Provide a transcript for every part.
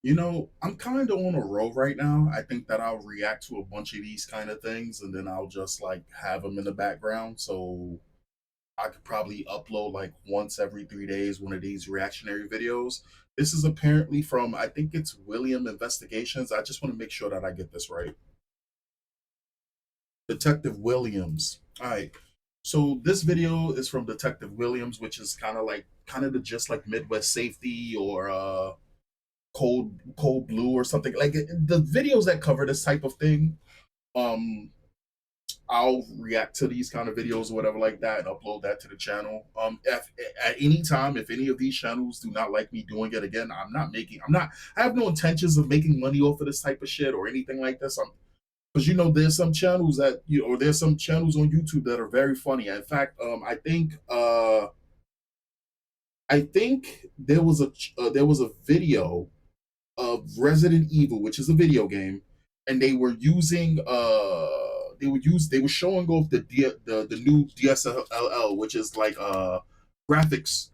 I'm kind of on a roll right now. I think that I'll react to a bunch of these kind of things and then I'll just like have them in the background. So I could probably upload like once every 3 days one of these reactionary videos. This is apparently from, I think it's William Investigations. I just want to make sure that I get this right. Detective Williams. All right. So this video is from Detective Williams, which is kind of the just like Midwest Safety or Cold Blue or something like the videos that cover this type of thing. Um, I'll react to these kind of videos or whatever like that and upload that to the channel. If at any time, if any of these channels do not like me doing it again, I have no intentions of making money off of this type of shit or anything like this. Because there's some channels or there's some channels on YouTube that are very funny. In fact, I think there was a video of Resident Evil, which is a video game, and they were showing off the new DSLL, which is like a graphics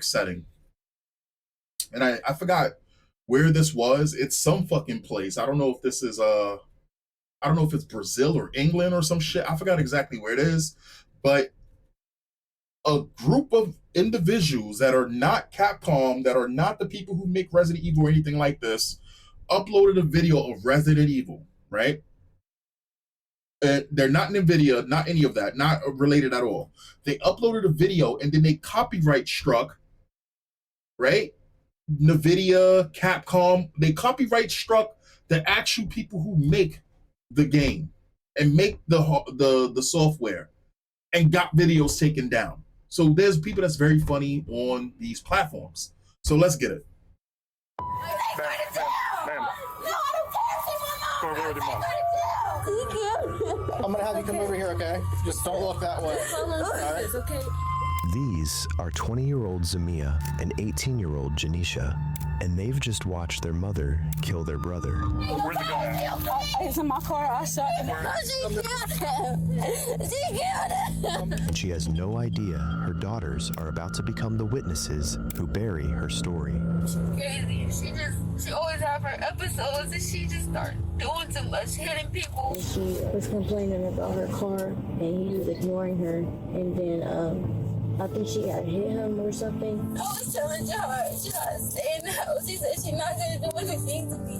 setting, and I forgot where this was. It's some fucking place. I don't know if it's Brazil or England or some shit. I forgot exactly where it is, but a group of individuals that are not Capcom, that are not the people who make Resident Evil or anything like this, uploaded a video of Resident Evil, right? And they're not NVIDIA, not any of that, not related at all. They uploaded a video and then they copyright struck, right? NVIDIA, Capcom, they copyright struck the actual people who make the game and make the software and got videos taken down. So there's people that's very funny on these platforms. So let's get it. Ma'am. No, I don't care. Go over with your mom. I'm gonna have you come over here, okay? Just don't look that way. It's okay. These are 20-year-old Zamia and 18-year-old Janisha, and they've just watched their mother kill their brother. Where's it going? He's in my car. I shot him. She killed him. She killed him. And she has no idea her daughters are about to become the witnesses who bury her story. Crazy. She always have her episodes and she just started doing too much, hitting people. She was complaining about her car and he was ignoring her, and then I think she had hit him or something. I was telling Jahar, stay in the house. She said she's not going to do anything to me.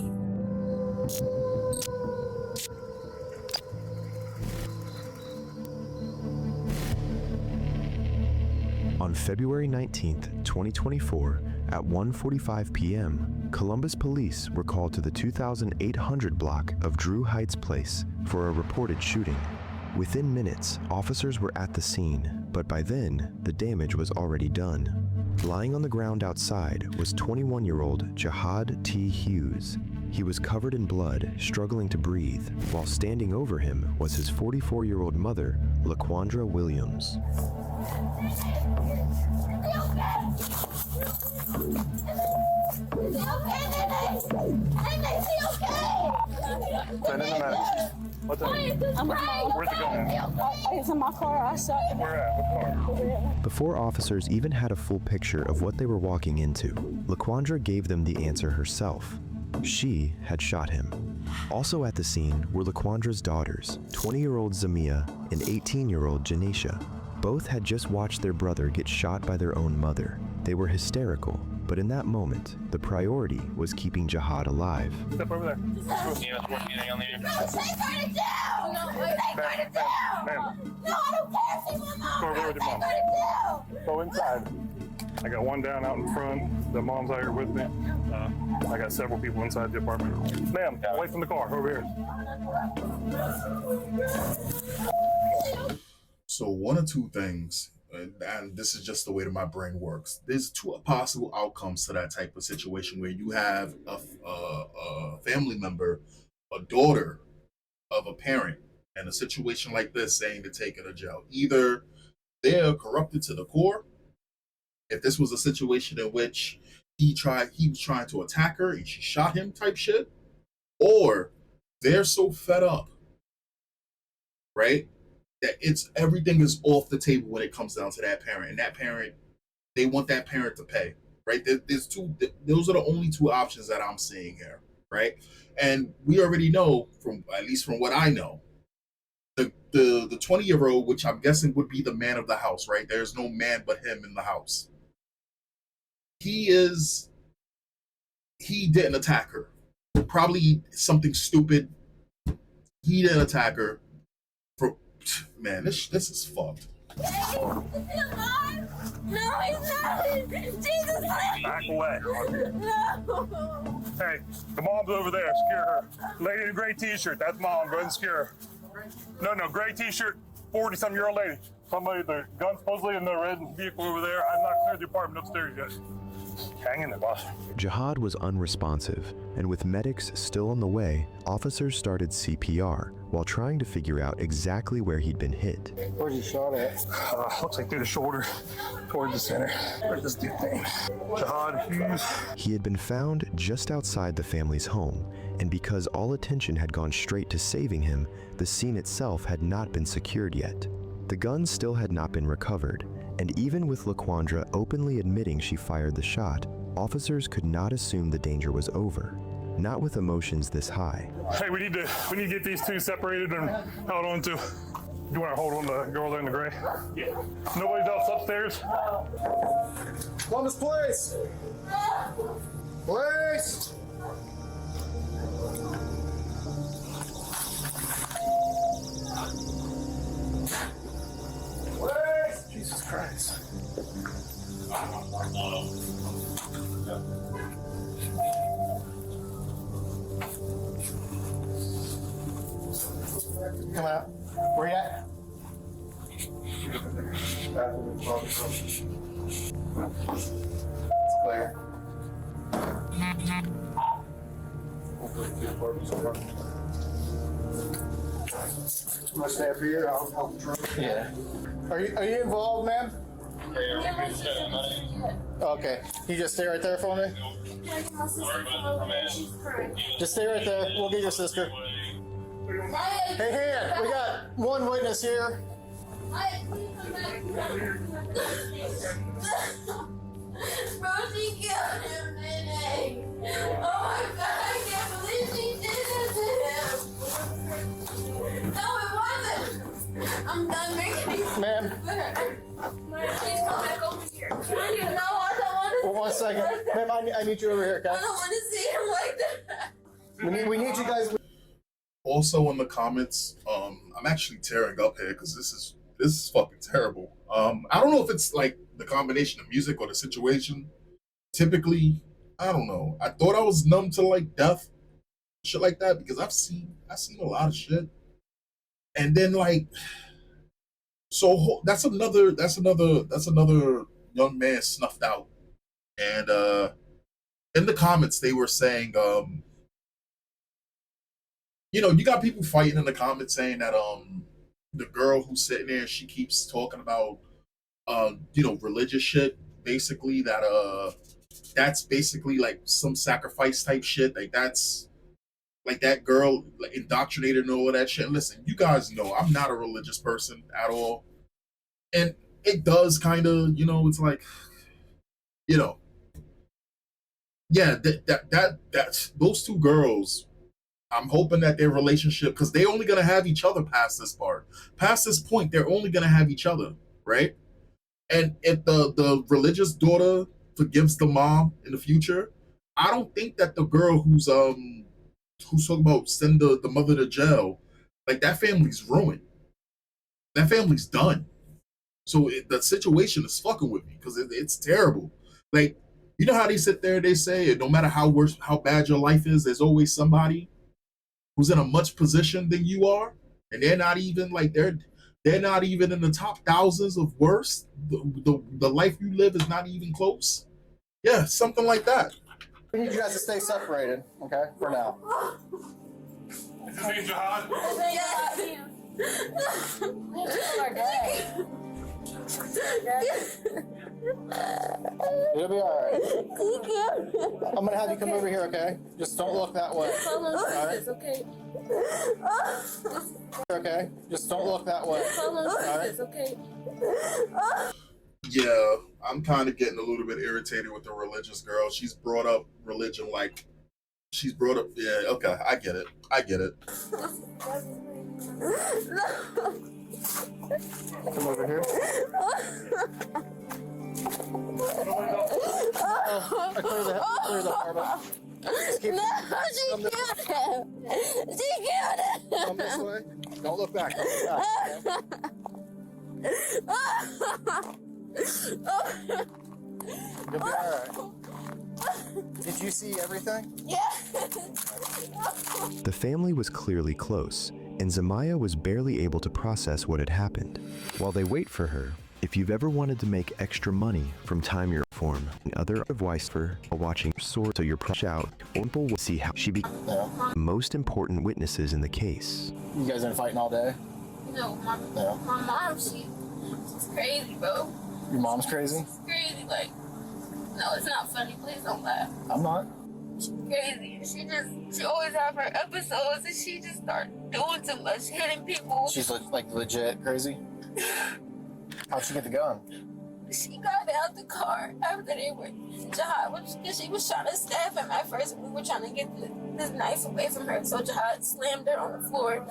On February 19th, 2024, at 1:45 p.m., Columbus police were called to the 2800 block of Drew Heights Place for a reported shooting. Within minutes, officers were at the scene, but by then, the damage was already done. Lying on the ground outside was 21-year-old Jihad T. Hughes. He was covered in blood, struggling to breathe, while standing over him was his 44-year-old mother, LaQuandra Williams. What's up? Where's it going? He's in my car. I shot him. Where at? What car? Before officers even had a full picture of what they were walking into, LaQuandra gave them the answer herself. She had shot him. Also at the scene were LaQuandra's daughters, 20-year-old Zamia and 18-year-old Janisha. Both had just watched their brother get shot by their own mother. They were hysterical, but in that moment, the priority was keeping Jihad alive. Step over there. Anything on the No, she's going to jail. No, she's going to jail. Ma'am. No, I don't care. She's my mom. Go over there with your mom. She's going to jail. Go inside. I got one down out in front. The mom's out here with me. I got several people inside the apartment. Ma'am, away from the car. Over here. So one or two things, and this is just the way that my brain works. There's two possible outcomes to that type of situation where you have a family member, a daughter of a parent, in a situation like this saying to take her to jail. Either they're corrupted to the core. If this was a situation in which he was trying to attack her and she shot him type shit, or they're so fed up, right? That everything is off the table when it comes down to that parent, and that parent, they want that parent to pay. right? There's two. Those are the only two options that I'm seeing here, right? And we already know from at least from what I know, the 20-year-old, which I'm guessing would be the man of the house, right? There's no man but him in the house. He didn't attack her. Probably something stupid. He didn't attack her. For man, this is fucked. No, he's not. Jesus, please. Back away. No. Hey, the mom's over there. Scare her. Lady in a gray t-shirt. That's mom. Go ahead and scare her. No, gray t-shirt, 40-some-year-old lady. Somebody, the gun supposedly in the red vehicle over there. I'm not cleared the apartment upstairs yet. Hang in there, boss. Jihad was unresponsive, and with medics still on the way, officers started CPR while trying to figure out exactly where he'd been hit. Where's he shot at? Looks like through the shoulder, towards the center. Where's this dude name? Jihad Hughes. He had been found just outside the family's home, and because all attention had gone straight to saving him, the scene itself had not been secured yet. The gun still had not been recovered, and even with LaQuandra openly admitting she fired the shot, officers could not assume the danger was over, not with emotions this high. Hey, we need to get these two separated and held on to. You want to hold on to the girl there in the gray? Yeah. Nobody else upstairs? Columbus Police! Police! Police! Jesus Christ. Come out. Where you at? It's clear. I'm gonna stay up here. I'll help try. Yeah. Are you involved, ma'am? Okay. You just stay right there for me. Just stay right there. We'll get your sister. Hey, hand. We got one witness here. Bro, she killed him today. Oh my God, I can't believe she did this to him. No, it wasn't. I'm done making these. Ma'am. Please come back over here. No, I don't want to. Well, 1 second. Ma'am, I need you over here, I okay? don't want to see him like that. We need you guys. Also in the comments, I'm actually tearing up here because this is fucking terrible. I don't know if it's like the combination of music or the situation. Typically, I don't know. I thought I was numb to like death, shit like that, because I've seen a lot of shit. And then like, so that's another young man snuffed out. And in the comments they were saying, you got people fighting in the comments saying that the girl who's sitting there, she keeps talking about religious shit, basically that's basically like some sacrifice type shit, like that's like that girl like indoctrinated and all of that shit. Listen, you guys know I'm not a religious person at all, and it does kind of it's like yeah, that's those two girls. I'm hoping that their relationship, because they're only gonna have each other past this part. Past this point, they're only gonna have each other, right? And if the religious daughter forgives the mom in the future, I don't think that the girl who's talking about send the mother to jail, like that family's ruined. That family's done. So the situation is fucking with me because it's terrible. Like, you know how they sit there, they say, no matter how bad your life is, there's always somebody who's in a much position than you are, and they're not even like they're not even in the top thousands of worst. The life you live is not even close. Yeah, something like that. We need you guys to stay separated, okay? For now. Is his name Jihad? It'll be alright. I'm gonna have you come over here, okay? Just don't look that way. Alright? It's okay. Okay? Just don't look that way. Alright? It's okay. Yeah, I'm kind of getting a little bit irritated with the religious girl. She's brought up religion like she's brought up. Yeah, okay, I get it. I get it. Come over here. Oh, I clear the apartment. Just keep, No, she come this, killed him. She killed him. come this way. Don't look back. Don't look back. Okay? You'll be alright. Did you see everything? Yeah. The family was clearly close, and Zamaya was barely able to process what had happened. While they wait for her, if you've ever wanted to make extra money from time your form, and other advice for watching Sword so you're push out, people will see how she became No. the most important witnesses in the case. You guys been fighting all day? No, No. my mom, she's crazy, bro. Your mom's crazy? She's crazy, like, no, it's not funny. Please don't laugh. I'm not. She's crazy. She always have her episodes and she just start doing too much, hitting people. She's like legit crazy? How'd she get the gun? She got out the car after they were Jihad, because she was trying to stab him at first. We were trying to get this knife away from her, so Jihad slammed her on the floor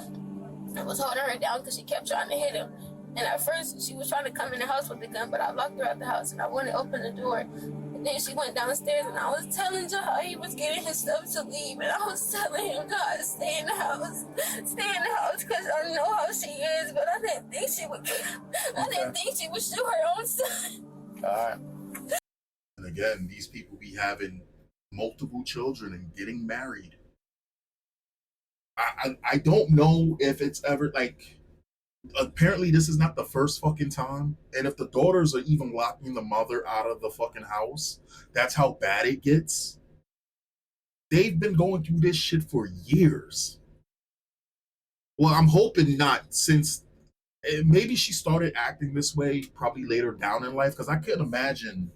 and was holding her down because she kept trying to hit him. And at first, she was trying to come in the house with the gun, but I locked her out the house and I wouldn't open the door. And then she went downstairs and I was telling Jihad he was getting his stuff to leave. And I was telling him, God, stay in the house. Stay in the house because I know how she is, but I didn't think she would shoot her own son. Alright. And again, these people be having multiple children and getting married. I don't know if it's ever like. Apparently, this is not the first fucking time. And if the daughters are even locking the mother out of the fucking house, that's how bad it gets. They've been going through this shit for years. Well, I'm hoping not, since maybe she started acting this way probably later down in life, because I couldn't imagine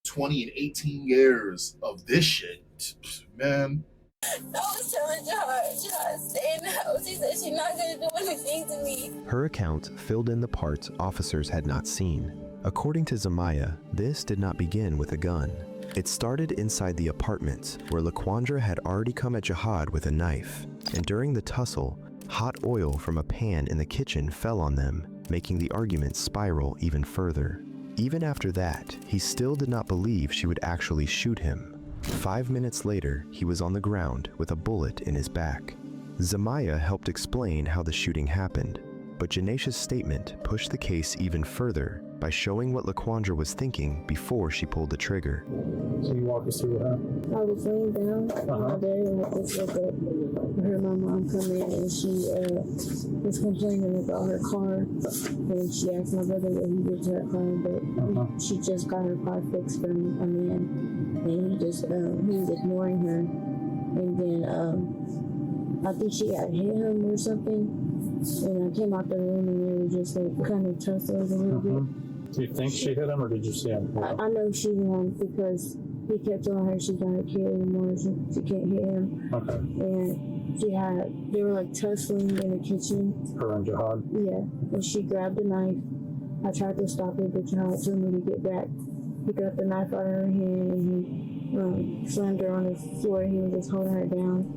20 and 18 years of this shit. Man. I was telling Jihad, stay in the house. He said she's not going to do anything to me. Her account filled in the parts officers had not seen. According to Zamaya, this did not begin with a gun. It started inside the apartment, where Laquandra had already come at Jihad with a knife, and during the tussle, hot oil from a pan in the kitchen fell on them, making the argument spiral even further. Even after that, he still did not believe she would actually shoot him. 5 minutes later, he was on the ground with a bullet in his back. Zamaya helped explain how the shooting happened, but Janesh's statement pushed the case even further by showing what Laquandra was thinking before she pulled the trigger. So you walk us through what happened? I was laying down in my bed and I just woke up. I heard my mom come in and she was complaining about her car. And she asked my brother what he did to her car, but she just got her car fixed from a man. And he just, he was ignoring her. And then I think she had hit him or something. And I came out the room and they were just like kind of tussling a little bit. Do you think she hit him, or did you see him? I know she won because he kept telling her she's not a kid anymore. She can't hit him. Okay. And they were like tussling in the kitchen. Her and Jihad? Yeah. And she grabbed the knife. I tried to stop her, but Jihad told me to get back. He got the knife out of her hand and he slammed her on the floor. He was just holding her down.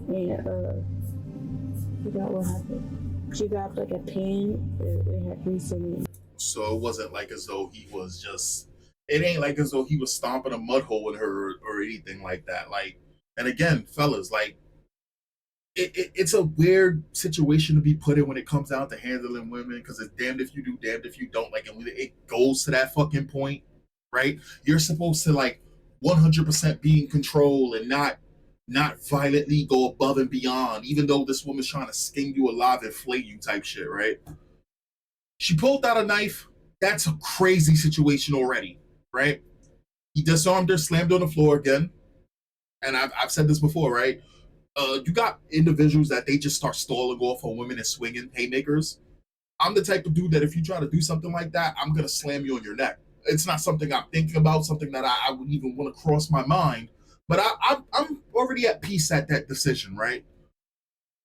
And I forgot what happened. She grabbed like a pan. It had grease in it. So it wasn't like as though he was just, it ain't like as though he was stomping a mud hole in her or anything like that. Like, and again, fellas, like, it's a weird situation to be put in when it comes down to handling women, because it's damned if you do, damned if you don't. Like, and when it goes to that fucking point, right? You're supposed to like 100% be in control and not violently go above and beyond, even though this woman's trying to skin you alive and flay you type shit, right? She pulled out a knife. That's a crazy situation already, right? He disarmed her, slammed her on the floor again. And I've said this before, right? You got individuals that they just start stalling off on women and swinging haymakers. I'm the type of dude that if you try to do something like that, I'm going to slam you on your neck. It's not something I'm thinking about, something that I would even want to cross my mind. But I'm already at peace at that decision, right?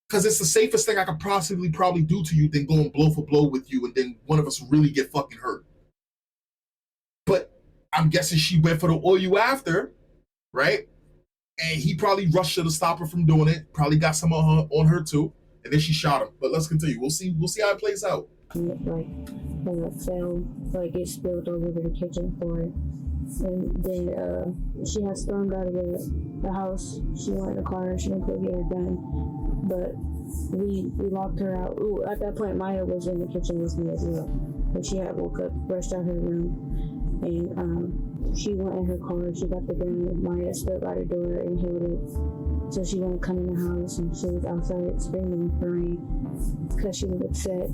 Because it's the safest thing I could possibly probably do to you than going blow for blow with you and then one of us really get fucking hurt. I'm guessing she went for the oil you after, right? And he probably rushed her to stop her from doing it. Probably got some on her too, and then she shot him. But let's continue. We'll see how it plays out. Like, when it fell, like it spilled all over the kitchen floor. And then she had stormed out of the house. She went in the car. She didn't go get her gun, but we locked her out. Ooh, at that point, Maya was in the kitchen with me as well. And she had woke up, brushed out her room, and she went in her car. She got the gun. Maya stood by the door and held it, so she wouldn't come in the house. And she was outside screaming and crying because she was upset.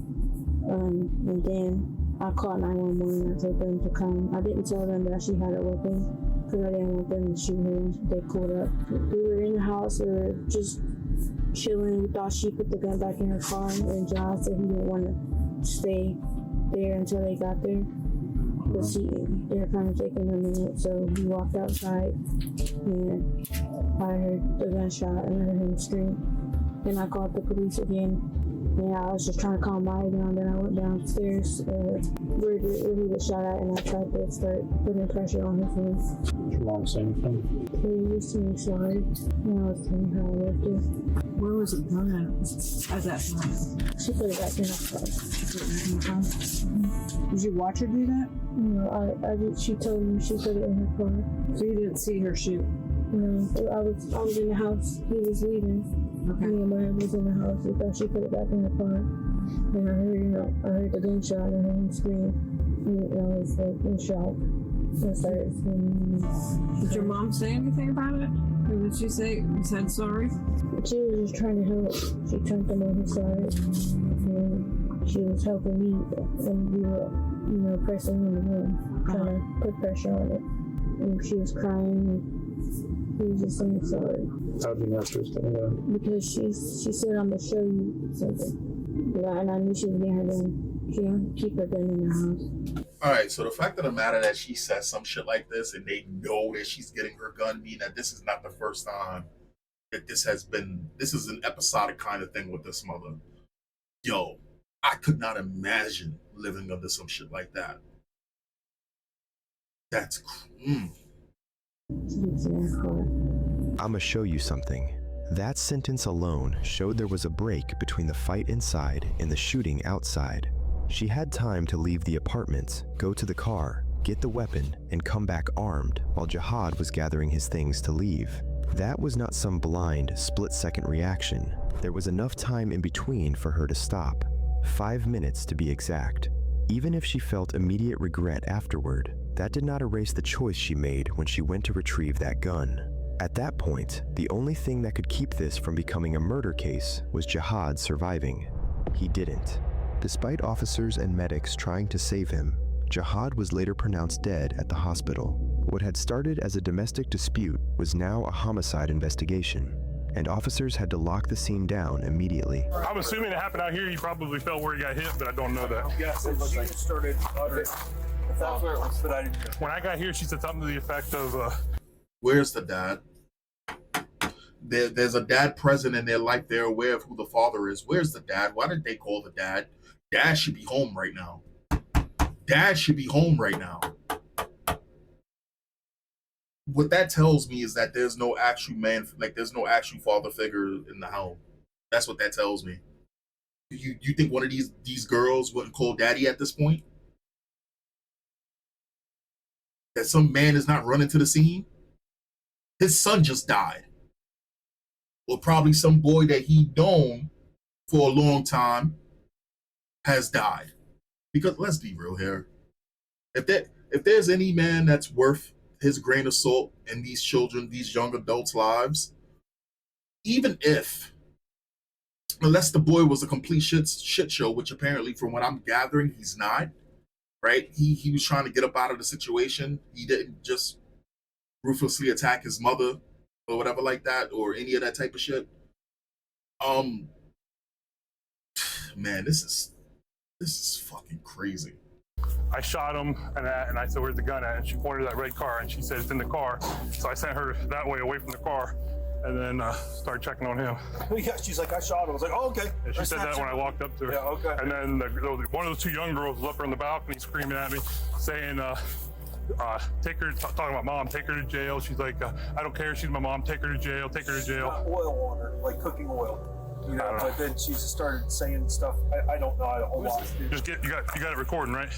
And then I called 911. I told them to come. I didn't tell them that she had a weapon because I didn't want them to shoot her. They pulled up. We were in the house. We were just chilling. We thought she put the gun back in her car, and John said he didn't want to stay there until they got there. But they were kind of taking a minute, so we walked outside, and I heard the gunshot and I heard him scream. Then I called the police again. Yeah, I was just trying to calm Maya down. Then I went downstairs where he was shot at, and I tried to start putting pressure on his face. Did your mom say anything? He was saying sorry, and I was telling her I loved her. Where was it gun at that time? She put it back in her car. She put it in her car? Did you watch her do that? No, she told me she put it in her car. So you didn't see her shoot? No, I was in the house. He was leaving. Okay. Me and Maya was in the house. We thought she put it back in her car. And I heard the gunshot and I heard him scream. And I was like in shock. I started screaming. Did your mom say anything about it? Or did she say, said sorry? She was just trying to help. She turned them on her side. And she was helping me. And we were, pressing in the room, trying to put pressure on it. And she was crying. He was just saying sorry. How did you know she was doing that? Because she said, I'm going to show you something. Yeah, and I knew she was getting her gun. She don't keep her gun in the house. All right, so the fact of the matter that she says some shit like this and they know that she's getting her gun mean that this is not the first time that this is an episodic kind of thing with this mother. Yo, I could not imagine living under some shit like that. That's I'ma show you something. That sentence alone showed there was a break between the fight inside and the shooting outside. She had time to leave the apartment, go to the car, get the weapon, and come back armed while Jihad was gathering his things to leave. That was not some blind, split-second reaction. There was enough time in between for her to stop. 5 minutes to be exact. Even if she felt immediate regret afterward, that did not erase the choice she made when she went to retrieve that gun. At that point, the only thing that could keep this from becoming a murder case was Jihad surviving. He didn't. Despite officers and medics trying to save him, Jihad was later pronounced dead at the hospital. What had started as a domestic dispute was now a homicide investigation, and officers had to lock the scene down immediately. I'm assuming it happened out here. He probably fell where he got hit, but I don't know that. Yes, it started uttering. That's where it was, but I didn't hear. When I got here, she said something to the effect of, where's the dad? There's a dad present in their life. They're aware of who the father is. Where's the dad? Why did they call the dad? Dad should be home right now. Dad should be home right now. What that tells me is that there's no actual man, like there's no actual father figure in the home. That's what that tells me. You think one of these girls wouldn't call daddy at this point? That some man is not running to the scene? His son just died. Or probably some boy that he known for a long time has died. Because let's be real here. If there's any man that's worth his grain of salt in these children, these young adults' lives, even if, unless the boy was a complete shit show, which apparently from what I'm gathering, he's not, right? He was trying to get up out of the situation. He didn't just ruthlessly attack his mother or whatever like that, or any of that type of shit. Man, this is fucking crazy. I shot him, and I said, where's the gun at? And she pointed to that red car, and she said, it's in the car. So I sent her that way away from the car, and then started checking on him. Yeah, she's like, I shot him. I was like, oh, okay. And she said that when I walked up to her. Yeah, okay. And then one of those two young girls was up there on the balcony screaming at me, saying, take her, talking about mom, take her to jail. She's like, I don't care, she's my mom, take her to jail, take her to jail. Oil on her, like cooking oil. You know, but then she just started saying stuff. I don't know a whole lot. Just you got it recording, right?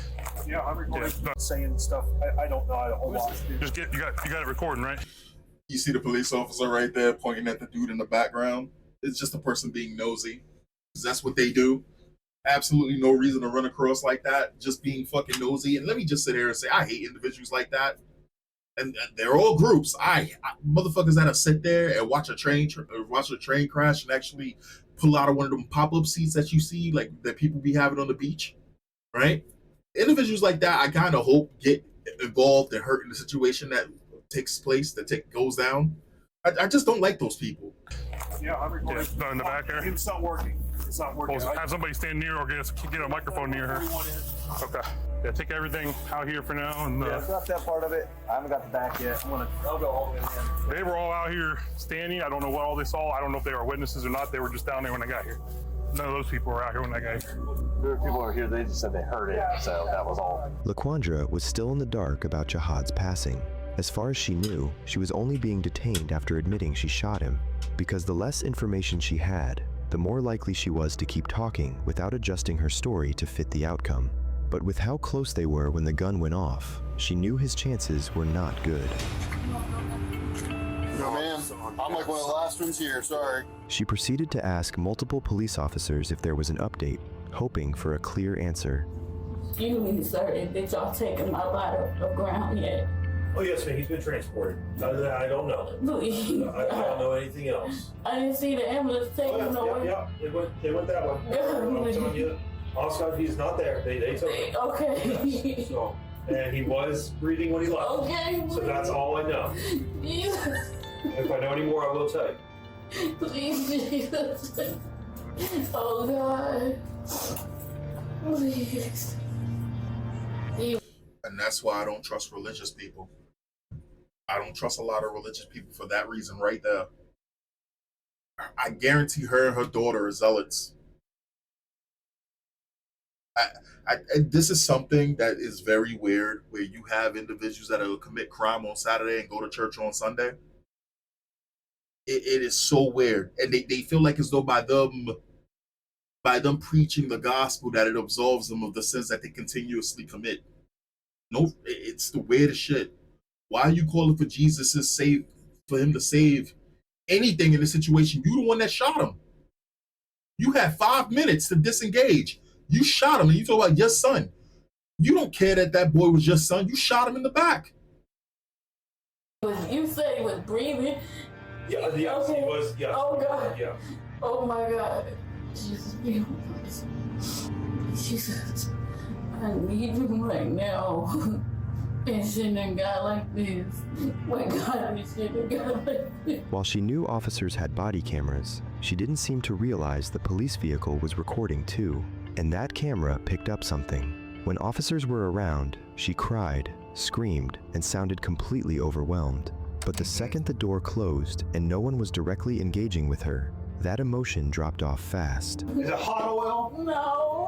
Yeah, I'm recording. Yeah. Saying stuff. I don't know a whole lot. Just you got it recording, right? You see the police officer right there pointing at the dude in the background. It's just a person being nosy. That's what they do. Absolutely no reason to run across like that. Just being fucking nosy. And let me just sit here and say, I hate individuals like that. And they're all groups. I motherfuckers that sit there and watch a train crash and actually pull out of one of them pop-up seats that you see, like that people be having on the beach, right? Individuals like that, I kind of hope get involved and hurt in the situation that takes place, goes down. I just don't like those people. Yeah, I'm recording. Yeah, in the back there. It's not working. It's not working. Well, have somebody stand near or get a microphone near her. Okay. Yeah, take everything out here for now. And yeah, got that part of it. I haven't got the back yet. I'll go all the way in. They were all out here standing. I don't know what all they saw. I don't know if they were witnesses or not. They were just down there when I got here. None of those people were out here when I got here. There were people over here, they just said they heard it, so that was all. Laquandra was still in the dark about Jihad's passing. As far as she knew, she was only being detained after admitting she shot him, because the less information she had, the more likely she was to keep talking without adjusting her story to fit the outcome. But with how close they were when the gun went off, she knew his chances were not good. No, ma'am. I'm like one of the last ones here, sorry. She proceeded to ask multiple police officers if there was an update, hoping for a clear answer. Excuse me, sir, did y'all take him out of ground yet? Oh, yes, ma'am. He's been transported. Other than that, I don't know. Please. I don't know anything else. I didn't see the ambulance take him nowhere. Yeah, they went that way. I'm telling you, Oscar, he's not there. They took him. Okay. So, and he was breathing when he left. Okay. So that's all I know. Jesus. If I know any more, I will tell you. Please, Jesus. Oh, God. Please. And that's why I don't trust religious people. I don't trust a lot of religious people for that reason right there. I guarantee her and her daughter are zealots. This is something that is very weird, where you have individuals that will commit crime on Saturday and go to church on Sunday. It is so weird. And they feel like as though by them preaching the gospel that it absolves them of the sins that they continuously commit. No, it's the weirdest shit. Why are you calling for Jesus to save, for him to save anything in the situation? You the one that shot him. You had 5 minutes to disengage. You shot him, and you talk about your son. You don't care that boy was your son. You shot him in the back. You said he was breathing. Yeah, okay. He was. Yeah. Oh God. Yeah. Oh my God. Jesus, be with us. Jesus, I need you right now. And shit done got like this. When God is shit done got like this. While she knew officers had body cameras, she didn't seem to realize the police vehicle was recording too. And that camera picked up something. When officers were around, she cried, screamed, and sounded completely overwhelmed. But the second the door closed and no one was directly engaging with her, that emotion dropped off fast. Is it hot oil? No.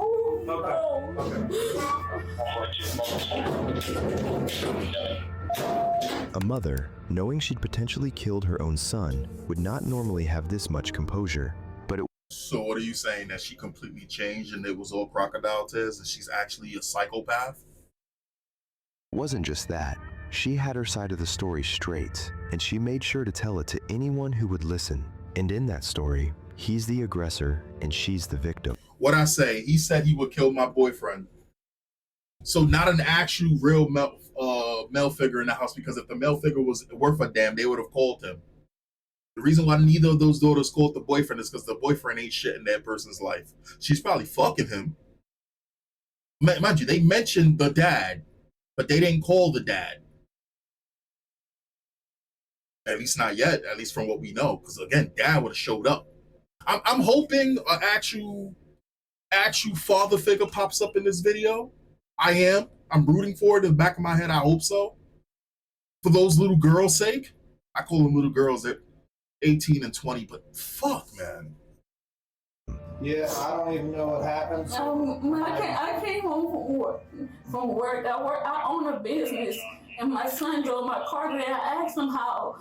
A mother, knowing she'd potentially killed her own son, would not normally have this much composure. But it So what are you saying, that she completely changed and it was all crocodile tears and she's actually a psychopath? wasn't just that. She had her side of the story straight, and she made sure to tell it to anyone who would listen. And in that story, he's the aggressor and she's the victim. What I say, he said he would kill my boyfriend. So not an actual real male figure in the house, because if the male figure was worth a damn, they would have called him. The reason why neither of those daughters called the boyfriend is because the boyfriend ain't shit in that person's life. She's probably fucking him. Mind you, they mentioned the dad, but they didn't call the dad. At least not yet, at least from what we know. Because again, dad would have showed up. I'm hoping an actual father figure pops up in this video. I am. I'm rooting for it in the back of my head. I hope so. For those little girls' sake. I call them little girls at 18 and 20, but fuck, man. Yeah, I don't even know what happened. I came home from work. I own a business, and my son drove my car today. I asked him how.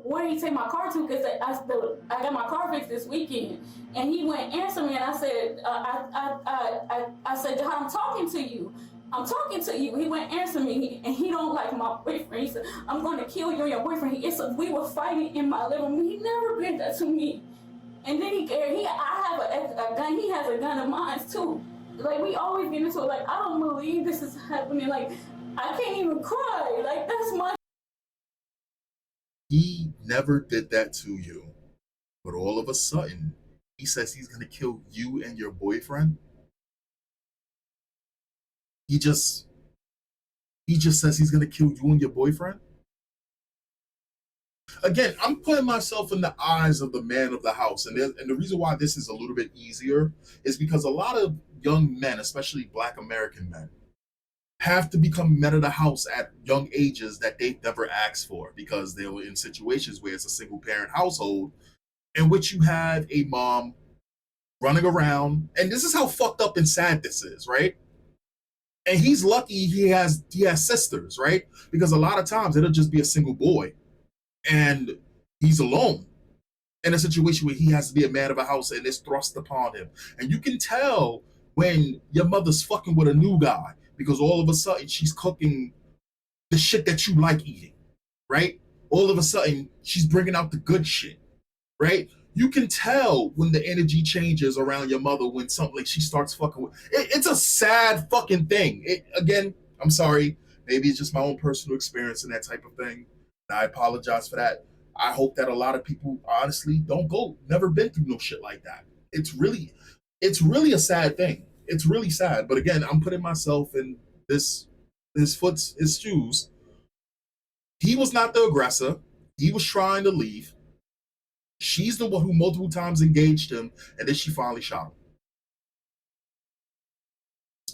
Where did he take my car to? Because I got my car fixed this weekend, and he went answer me, and I said, I said, Jihad, I'm talking to you. I'm talking to you. He went answer me, and he don't like my boyfriend. He said, I'm going to kill you and your boyfriend. We were fighting in my living room. He never did that to me. And then I have a gun. He has a gun of mine too. Like, we always get into it. Like, I don't believe this is happening. Like, I can't even cry. Like, that's my. He never did that to you. But all of a sudden, he says he's going to kill you and your boyfriend. He just says he's going to kill you and your boyfriend. Again, I'm putting myself in the eyes of the man of the house. And the reason why this is a little bit easier is because a lot of young men, especially Black American men, have to become men of the house at young ages that they've never asked for, because they were in situations where it's a single parent household in which you have a mom running around. And this is how fucked up and sad this is, right? And he's lucky he has sisters, right? Because a lot of times it'll just be a single boy and he's alone in a situation where he has to be a man of a house and it's thrust upon him. And you can tell when your mother's fucking with a new guy, because all of a sudden she's cooking the shit that you like eating, right? All of a sudden she's bringing out the good shit, right? You can tell when the energy changes around your mother when something like she starts fucking with. It's a sad fucking thing. Again, I'm sorry. Maybe it's just my own personal experience and that type of thing. And I apologize for that. I hope that a lot of people honestly never been through no shit like that. It's really a sad thing. It's really sad. But again, I'm putting myself in his shoes. He was not the aggressor. He was trying to leave. She's the one who multiple times engaged him, and then she finally shot him.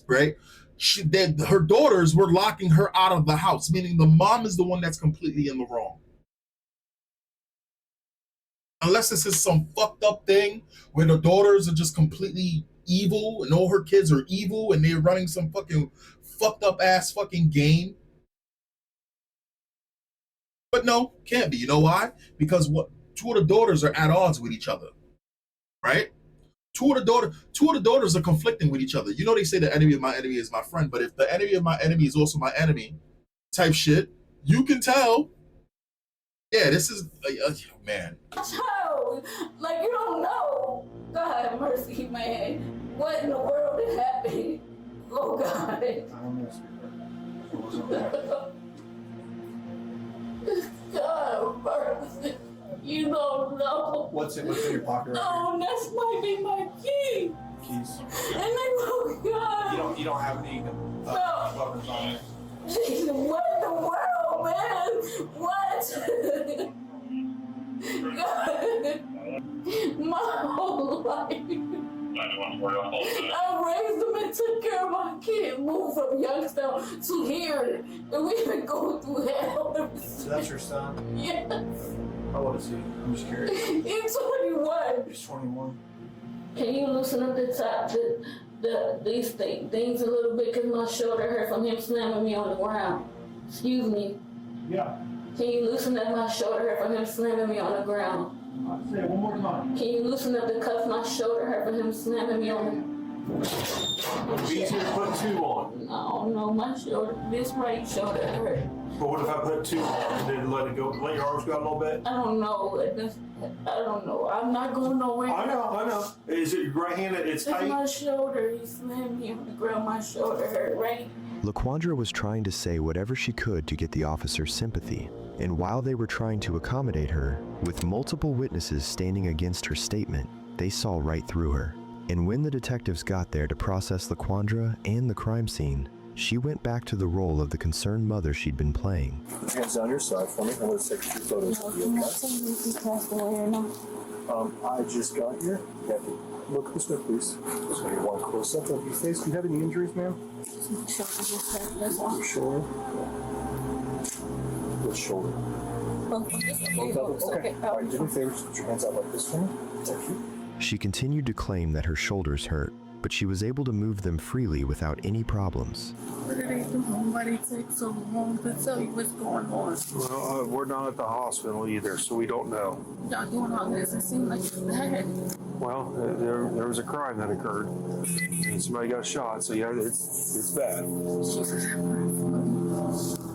Right? Her daughters were locking her out of the house, meaning the mom is the one that's completely in the wrong. Unless this is some fucked up thing where the daughters are just completely evil and all her kids are evil and they're running some fucking fucked up ass fucking game. But no, can't be. You know why? Because two of the daughters are at odds with each other, right? Two of the daughters are conflicting with each other. You know, they say the enemy of my enemy is my friend, but if the enemy of my enemy is also my enemy, type shit, you can tell. Yeah, this is man. Child, like, you don't know. God have mercy, man. What in the world is happening? Oh God. God mercy. You don't know. What's in your pocket right Oh, that might be my key. Keys. And then, oh God. You don't have any weapons on it. Jesus, what in the world, man? What? God. My whole life. I raised them and took care of my kid, moved from Youngstown to here, and we've been going through hell ever since. So that's your son? Yes. How old is he? I'm just curious. He's 21. He's 21. Can you loosen up the top, these things a little bit, because my shoulder hurt from him slamming me on the ground. Excuse me. Yeah. Can you loosen up my shoulder hurt from him slamming me on the ground? Say it one more time. Can you loosen up the cuff? My shoulder hurt from him slamming me on the It'd be easier to put two on. No, my shoulder, this right shoulder hurt. But what if I put two on and then let your arms go a little bit? I don't know. I don't know. I'm not going nowhere. I know. Is it your right hand? It's tight? My shoulder. He slammed me on the ground. My shoulder hurt, right? LaQuandra was trying to say whatever she could to get the officer's sympathy. And while they were trying to accommodate her, with multiple witnesses standing against her statement, they saw right through her. And when the detectives got there to process LaQuandra and the crime scene, she went back to the role of the concerned mother she'd been playing. Put your hands on your side for me. I'm going to take a few photos of you, okay? I just got here. You have to look this way, please. Just want to get one close up of your face. Do you have any injuries, ma'am? Your shoulder? Which shoulder? Both of them? Okay. All right, do me a favor. Just put your hands out like this for me. Thank you. She continued to claim that her shoulders hurt, but she was able to move them freely without any problems. What are they doing? Why they take so long to tell you what's going on? Well, we're not at the hospital either, so we don't know. Y'all doing all this? It seems like it's bad. Well, there was a crime that occurred, and somebody got shot. So yeah, it's bad.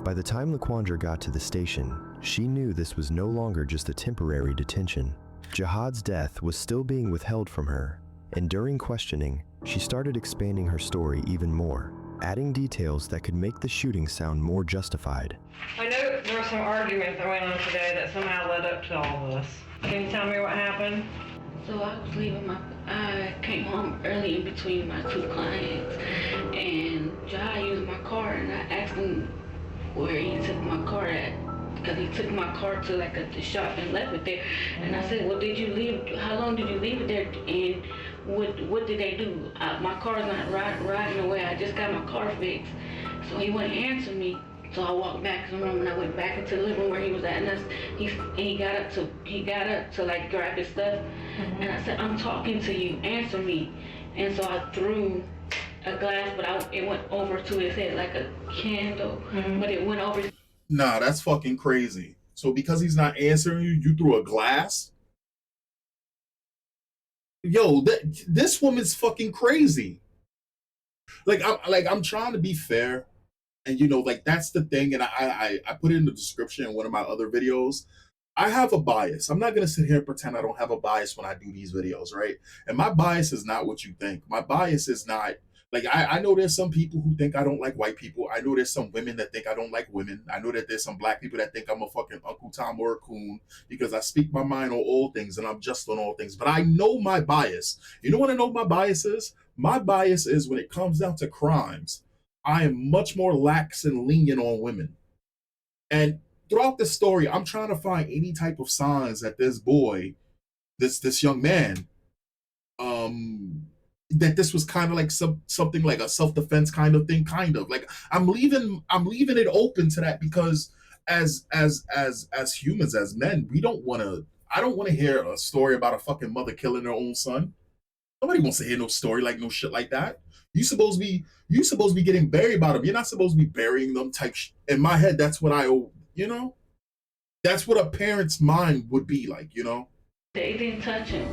By the time Laquandra got to the station, she knew this was no longer just a temporary detention. Jihad's death was still being withheld from her, and during questioning, she started expanding her story even more, adding details that could make the shooting sound more justified. I know there was some argument that went on today that somehow led up to all this. Can you tell me what happened? So I was I came home early in between my two clients, and Jai used my car, and I asked him where he took my car at, because he took my car to like the shop and left it there. And I said, well, how long did you leave it there, and what did they do? My car's not riding away, I just got my car fixed. So he wouldn't answer me. So I walked back to the room, and I went back into the living room where he was at, and he got up to like grab his stuff, and I said, I'm talking to you, answer me. And so I threw a glass, but it went over to his head like a candle, but it went over. Nah, that's fucking crazy. So because he's not answering you, you threw a glass? Yo, this woman's fucking crazy. I'm trying to be fair. And that's the thing, and I put it in the description in one of my other videos. I have a bias. I'm not gonna sit here and pretend I don't have a bias when I do these videos, right? And my bias is not what you think. My bias is not I know there's some people who think I don't like white people. I know there's some women that think I don't like women. I know that there's some black people that think I'm a fucking Uncle Tom or a coon because I speak my mind on all things and I'm just on all things. But I know my bias. You know what I know my bias is? My bias is when it comes down to crimes, I am much more lax and lenient on women. And throughout the story, I'm trying to find any type of signs that this boy, this young man, that this was kind of like something like a self-defense kind of thing, like I'm leaving it open to that, because as humans, as men, I don't want to hear a story about a fucking mother killing her own son. Nobody wants to hear no story like no shit like that. You supposed to be getting buried by them. You're not supposed to be burying them type in my head. That's what that's what a parent's mind would be like, They didn't touch him,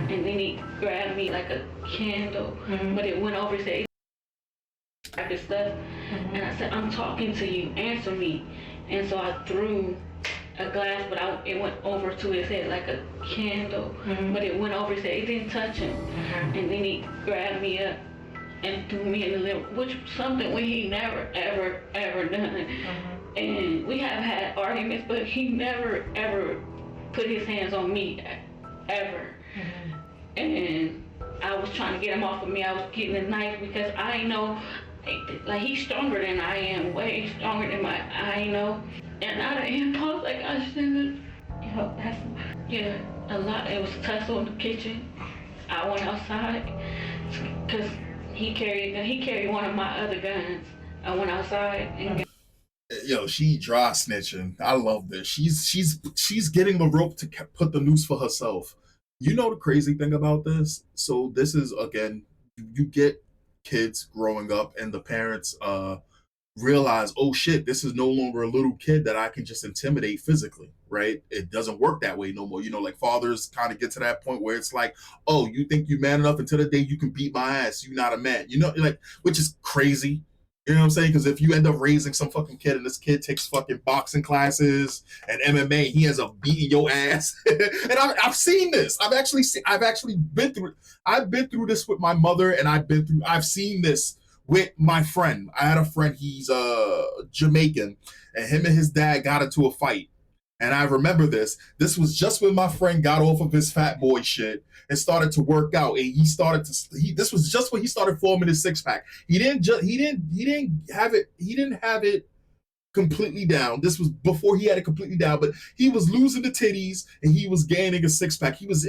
and then he grabbed me like a candle, but it went over his head. Grabbed his stuff, and I said, I'm talking to you, answer me. And so I threw a glass, but it went over to his head like a candle, but it went over his head. It didn't touch him, and then he grabbed me up and threw me in the liver, which was something he never, ever done. And we have had arguments, but he never, ever put his hands on me, ever. And I was trying to get him off of me. I was getting a knife because I know, like, he's stronger than I am, way stronger than I know. And out of impulse, like, I shouldn't have, a lot. It was a tussle in the kitchen. I went outside because he carried one of my other guns. I went outside and she dry snitching. I love this. She's getting the rope to put the noose for herself. You know the crazy thing about this? So this is, again, you get kids growing up and the parents realize, oh shit, this is no longer a little kid that I can just intimidate physically, right? It doesn't work that way no more. Like fathers kind of get to that point where it's like, oh, you think you man enough until the day you can beat my ass, you not a man, which is crazy. You know what I'm saying? Because if you end up raising some fucking kid and this kid takes fucking boxing classes and MMA, he ends up beating your ass. And I've seen this. I've actually been through this with my mother, and I've seen this with my friend. I had a friend, he's Jamaican, and him and his dad got into a fight. And I remember this. This was just when my friend got off of his fat boy shit and started to work out. And this was just when he started forming his six pack. He didn't have it completely down. This was before he had it completely down, but he was losing the titties and he was gaining a six pack. He was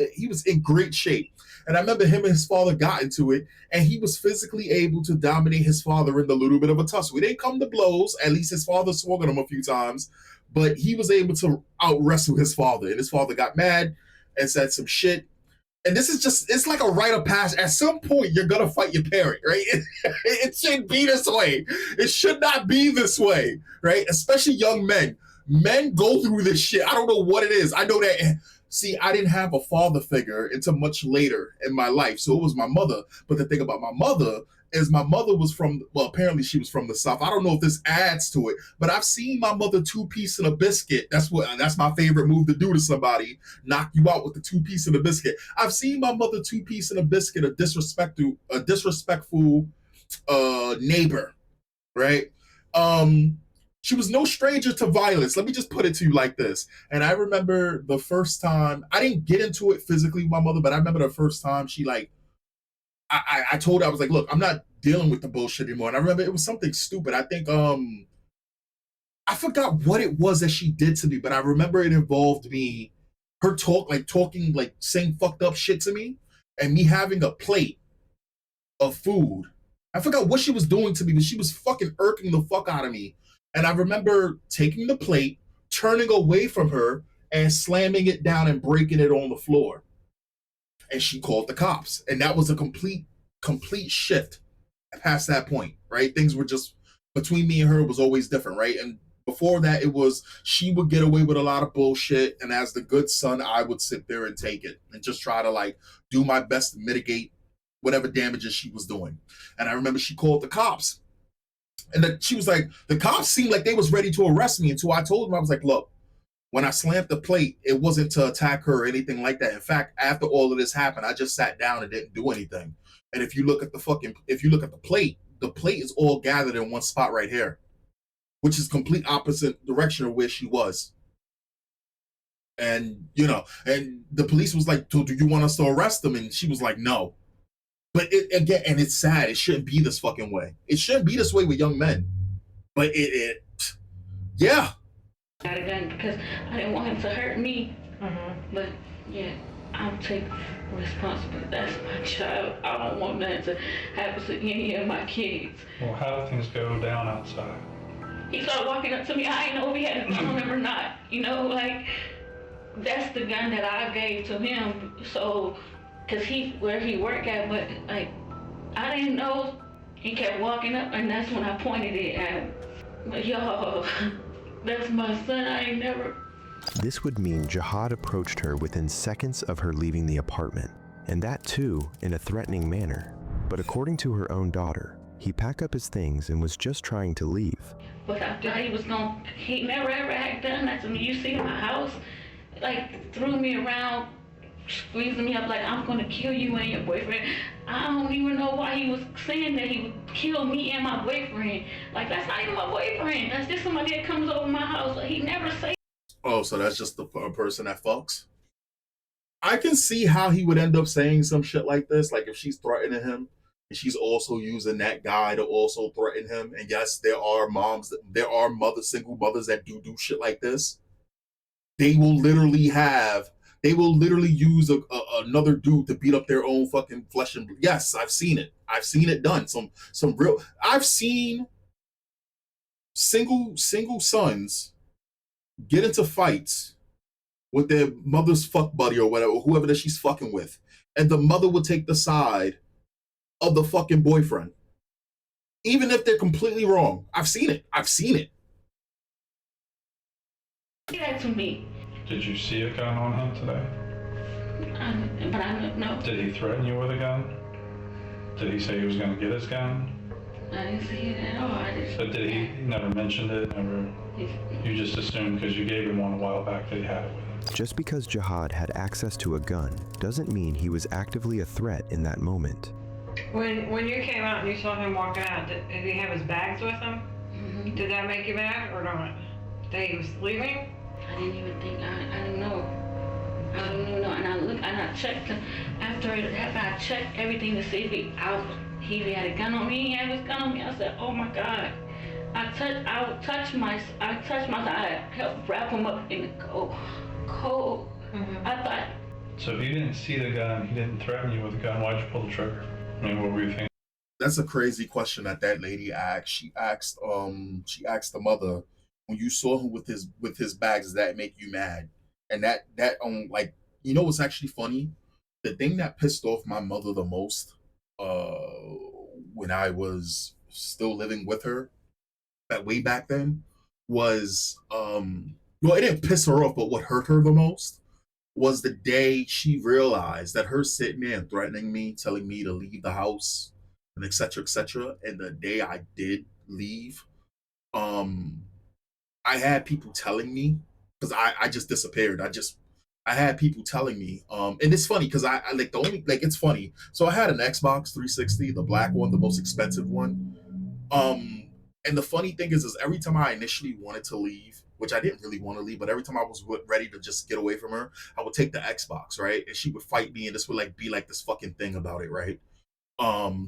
in great shape. And I remember him and his father got into it, and he was physically able to dominate his father in a little bit of a tussle. We didn't come to blows. At least his father swung at him a few times, but he was able to out wrestle his father. And his father got mad and said some shit. And this is just, it's like a rite of passage. At some point, you're going to fight your parent, right? It shouldn't be this way. It should not be this way, right? Especially young men. Men go through this shit. I don't know what it is. I know that, see, I didn't have a father figure until much later in my life. So it was my mother. But the thing about my mother is my mother was from, well, apparently she was from the South. I don't know if this adds to it, but I've seen my mother two-piece in a biscuit. That's my favorite move to do to somebody. Knock you out with the two-piece in a biscuit. I've seen my mother two-piece in a biscuit, a disrespectful neighbor, right? She was no stranger to violence. Let me just put it to you like this. And I remember the first time, I didn't get into it physically with my mother, but I remember the first time she like, I told her, I was like, look, I'm not dealing with the bullshit anymore. And I remember it was something stupid. I think I forgot what it was that she did to me, but I remember it involved me, her talking, like saying fucked up shit to me, and me having a plate of food. I forgot what she was doing to me, but she was fucking irking the fuck out of me. And I remember taking the plate, turning away from her, and slamming it down and breaking it on the floor. And she called the cops. And that was a complete shift past that point, right? Things were just, between me and her, it was always different, right? And before that, it was, she would get away with a lot of bullshit. And as the good son, I would sit there and take it and just try to like do my best to mitigate whatever damages she was doing. And I remember she called the cops. And she was like, the cops seemed like they was ready to arrest me until I told them, I was like, look, when I slammed the plate, it wasn't to attack her or anything like that. In fact, after all of this happened, I just sat down and didn't do anything. And if you look at the plate is all gathered in one spot right here, which is complete opposite direction of where she was. And, you know, and the police was like, do you want us to arrest them? And she was like, no. But again, and it's sad. It shouldn't be this fucking way. It shouldn't be this way with young men. But yeah. Got a gun because I didn't want him to hurt me. But yeah, I'll take responsibility. That's my child. I don't want that to happen to any of my kids. Well, how do things go down outside? He started walking up to me. I didn't know if he had a gun him or not. You know, like, that's the gun that I gave to him. So, because where he worked at, but like, I didn't know. He kept walking up, and that's when I pointed it at. But yo, that's my son. I ain't never. This would mean Jihad approached her within seconds of her leaving the apartment, and that too in a threatening manner. But according to her own daughter, he packed up his things and was just trying to leave. But I thought he never ever had done that to me. You see my house, like, threw me around, squeezing me up like, I'm gonna kill you and your boyfriend. I don't even know why he was saying that he would kill me and my boyfriend. Like, that's not even my boyfriend. That's just somebody that comes over my house. He never say. Oh, so that's just the person that fucks? I can see how he would end up saying some shit like this. Like, if she's threatening him, and she's also using that guy to also threaten him. And yes, there are single mothers that do shit like this. They will literally use another dude to beat up their own fucking flesh and blood. Yes, I've seen it. I've seen it done. I've seen single sons get into fights with their mother's fuck buddy or whatever, whoever that she's fucking with. And the mother would take the side of the fucking boyfriend. Even if they're completely wrong. I've seen it. Say that to me. Did you see a gun on him today? But I don't know. Did he threaten you with a gun? Did he say he was going to get his gun? I didn't see it at all. But did he never mentioned it? You just assumed because you gave him one a while back that he had it with him? Just because Jihad had access to a gun doesn't mean he was actively a threat in that moment. When you came out and you saw him walking out, did he have his bags with him? Mm-hmm. Did that make you mad or not? That he was leaving? I didn't even think. I didn't know. I didn't even know. And I looked and I checked after I checked everything to see if he had a gun on me. He had his gun on me. I said, oh my God. I touched my. I helped wrap him up in the cold. Mm-hmm. I thought. So if you didn't see the gun, he didn't threaten you with a gun, why'd you pull the trigger? I mean, what were you thinking? That's a crazy question that lady asked. She asked the mother, when you saw him with his bags, does that make you mad? And that like, you know what's actually funny? the thing that pissed off my mother the most, when I was still living with her, that way back then, was well, it didn't piss her off, but what hurt her the most was the day she realized that her sitting there and threatening me, telling me to leave the house, and etc. And the day I did leave, um, I had people telling me because I just disappeared. I had people telling me, and it's funny because I like the only like it's funny. So I had an Xbox 360, the black one, the most expensive one. And the funny thing is every time I initially wanted to leave, which I didn't really want to leave, but every time I was ready to just get away from her, I would take the Xbox, right? And she would fight me, and this would like be like this fucking thing about it, right?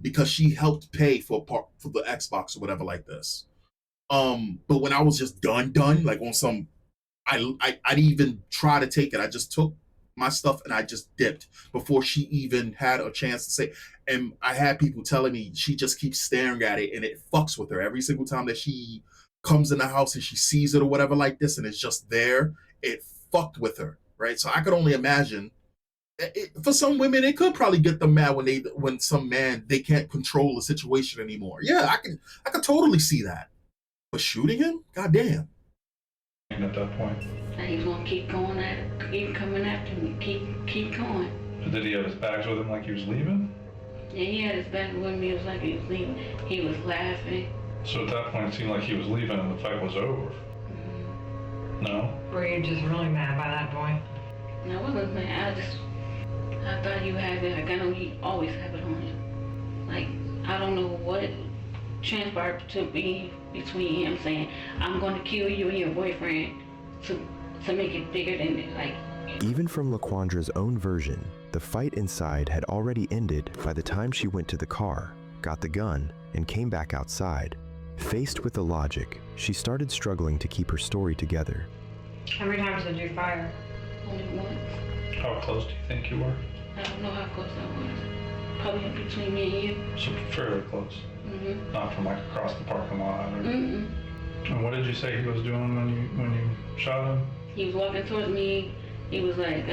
Because she helped pay for for the Xbox or whatever like this. But when I was just done, like on some, I didn't even try to take it. I just took my stuff and I just dipped before she even had a chance to say. And I had people telling me she just keeps staring at it and it fucks with her every single time that she comes in the house and she sees it or whatever like this and it's just there. It fucked with her, right? So I could only imagine. For some women, it could probably get them mad when some man they can't control the situation anymore. Yeah, I could totally see that. But shooting him, goddamn. At that point, and he's gonna keep going at it, keep coming after me, keep going. but did he have his bags with him like he was leaving? Yeah, he had his back with me. It was like he was leaving. He was laughing. So at that point, it seemed like he was leaving and the fight was over. No? Were you just really mad by that point? No, I wasn't mad. I thought you had it. Like, I know he always have it on him. Like, I don't know what transpired to be between him saying, I'm going to kill you and your boyfriend to make it bigger than it. Like, even from LaQuandra's own version, the fight inside had already ended by the time she went to the car, got the gun, and came back outside. Faced with the logic, she started struggling to keep her story together. How many times did you fire? only once. How close do you think you were? I don't know how close I was. Probably in between me and you. So fairly close. Mm-hmm. Not from like across the parking lot. Or... Mm-mm. And what did you say he was doing when you shot him? He was walking towards me. He was like,